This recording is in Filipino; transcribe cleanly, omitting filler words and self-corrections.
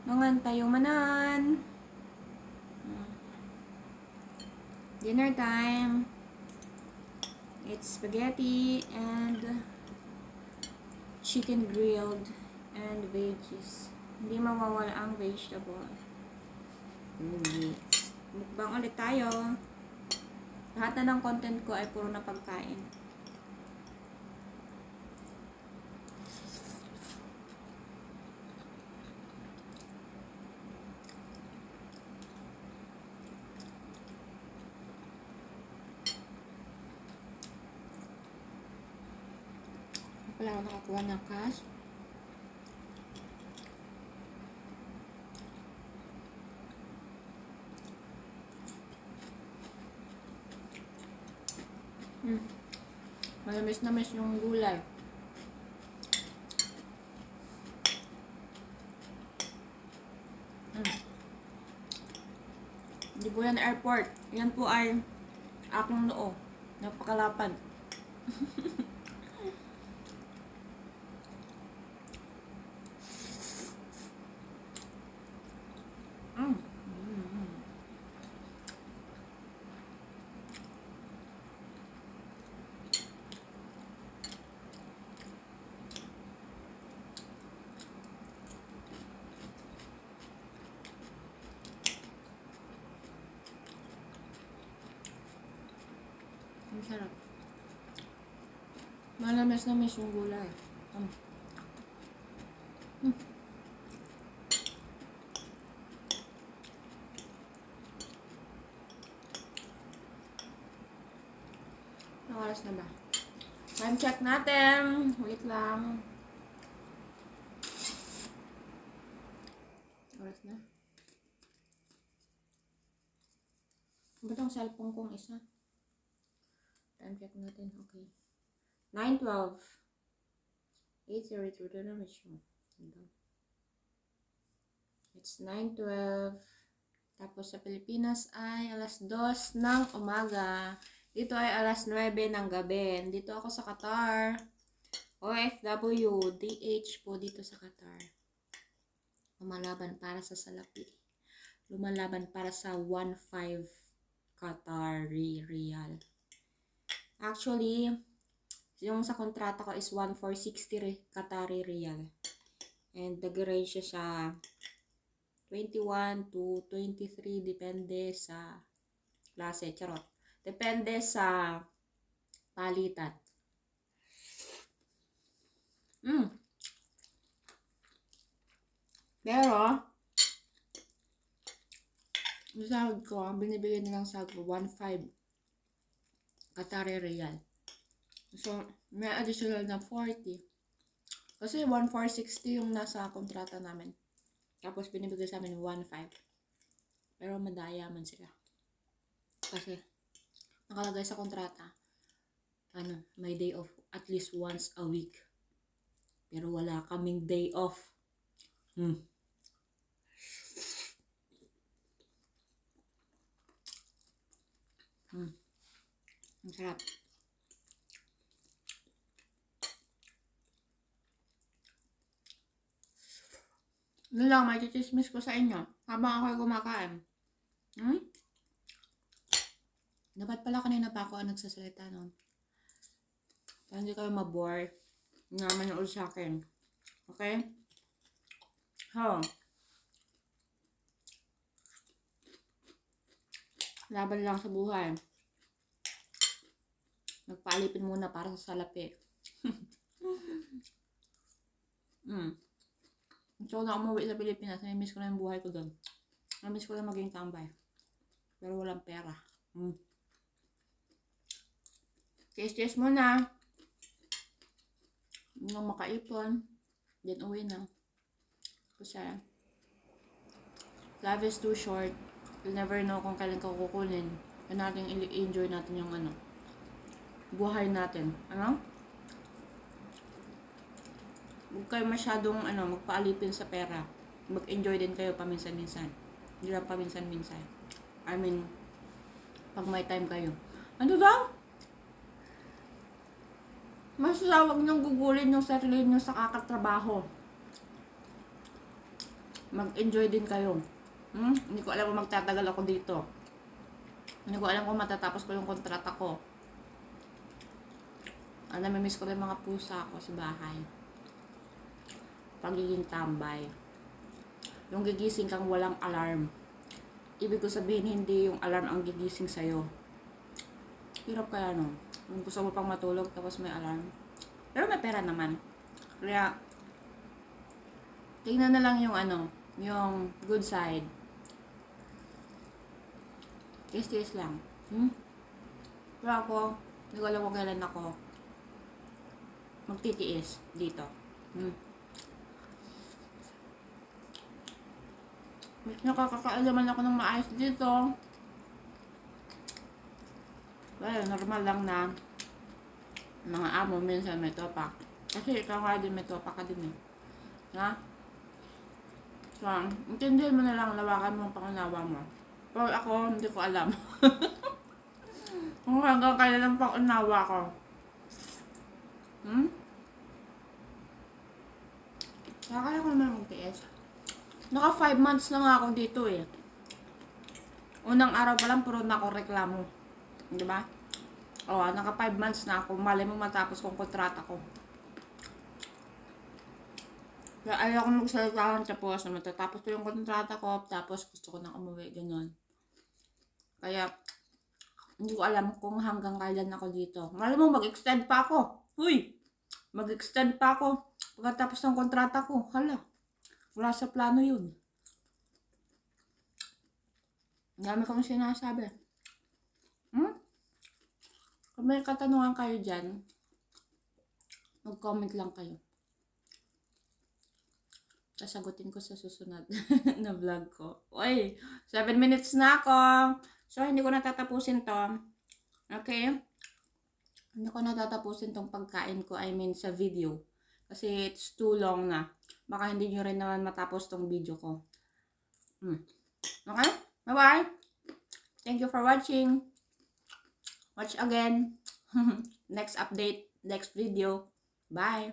Mangan tayo manan. Dinner time. It's spaghetti and chicken grilled and veggies. Hindi mawawala ang vegetable. Yes. Mukbang ulit tayo. Lahat na ng content ko ay puro na pagkain. Wala ako nakakuha ng cash. Malamis na miss yung gulay. Hindi po yan airport. Yan po ay aking noo. Napakalapad. Ang sarap. Malamis na miss yung gulay. Oras na ba? Time check natin. Ulit lang. Oras na. Ba't ang cellphone kong isa? Time check natin. Okay. 9:12. 8:02 na naman siya. It's 9:12. Tapos sa Pilipinas ay alas 2 ng umaga. Dito ay alas 9 ng gabi. Dito ako sa Qatar. OFW. DH po dito sa Qatar. Lumalaban para sa salapi. Lumalaban para sa 1.5 Qatari Riyal. Actually, yung sa kontrata ko is 1,460 Qatari Riyal. And nag-range siya sa 21 to 23. Depende sa klase. Charot. Depende sa palitan. Pero, yung sahod ko, binibigyan nilang sahod ko 1.5 Qatari Riyal. So, may additional na 40. Kasi 1,460 yung nasa kontrata namin. Tapos, binibigay sa amin 1.5. Pero madaya man sila. Kasi, nakalagay sa kontrata, may day off at least once a week. Pero wala kaming day off. Ang sarap. Ano lang, may chichismis ko sa inyo habang ako'y kumakain. Dapat pala kanina pa ako nagsasalita nun. Para hindi kayo mabore. Naman yung sa akin. Okay? Laban lang sa buhay. Nagpaalipin muna para sa salapi. So, na umuwi sa Pilipinas, nami-miss ko na yung buhay ko doon. Nami-miss ko na maging tambay. Pero walang pera. Taste muna. Nung makaipon, then uwi na. Kasi, life is too short. You'll never know kung kailan ka kukunin. Kaya natin i-enjoy natin yung buhay natin. Huwag kayo masyadong magpaalipin sa pera. Mag-enjoy din kayo paminsan-minsan. Hindi lang paminsan-minsan. I mean, pag may time kayo. Ano daw? Mas huwag niyong gugulin yung sarili niyo sa kakatrabaho. mag-enjoy din kayo. Hindi ko alam kung magtatagal ako dito. Hindi ko alam kung matatapos ko yung kontrata ko. Namimiss ko rin mga pusa ko sa bahay. Pagiging tambay. Yung gigising kang walang alarm. Ibig ko sabihin, hindi yung alarm ang gigising sa'yo. Hirap kaya no? Yung gusto mo pang matulog tapos may alarm. Pero may pera naman. Kaya, tingnan na lang yung yung good side. Tiis-tiis lang. Pero ako, hindi ko alam kung kailan ako magtitiis dito. Nakakakaalaman ako ng maayos dito. Well, normal lang na mga amo minsan may topak. Kasi ikaw nga din may topak ka din eh. Ha? So, intindihan mo na lang, lawakan mo ang pangunawa mo. Pero ako, hindi ko alam. Kung hanggang kailan ang pangunawa ko. Kaya ko naman magtiis. Naka 5 months na nga ako dito eh. Unang araw pa lang, puro na ako reklamo. Diba? Naka 5 months na ako. Malay mo matapos kong kontrata ko. Kaya ayaw ko magsalita tapos na matatapos ko yung kontrata ko. Tapos gusto ko nang umuwi. Ganon. Kaya, hindi ko alam kung hanggang kailan ako dito. Malay mo mag-extend pa ako. Uy! Mag-extend pa ako. Pagkatapos ng kontrata ko. Hala. Wala sa plano yun. Ang dami kong sinasabi. Kung may katanungan kayo dyan, mag-comment lang kayo. Sasagutin ko sa susunod na vlog ko. Uy, 7 minutes na ako. So, hindi ko natatapusin to. Okay? Hindi ko natatapusin tong pagkain ko. I mean, sa video. Kasi it's too long na. Baka hindi nyo rin naman matapos tong video ko. Okay? Bye-bye! Thank you for watching. Watch again. Next update, next video. Bye!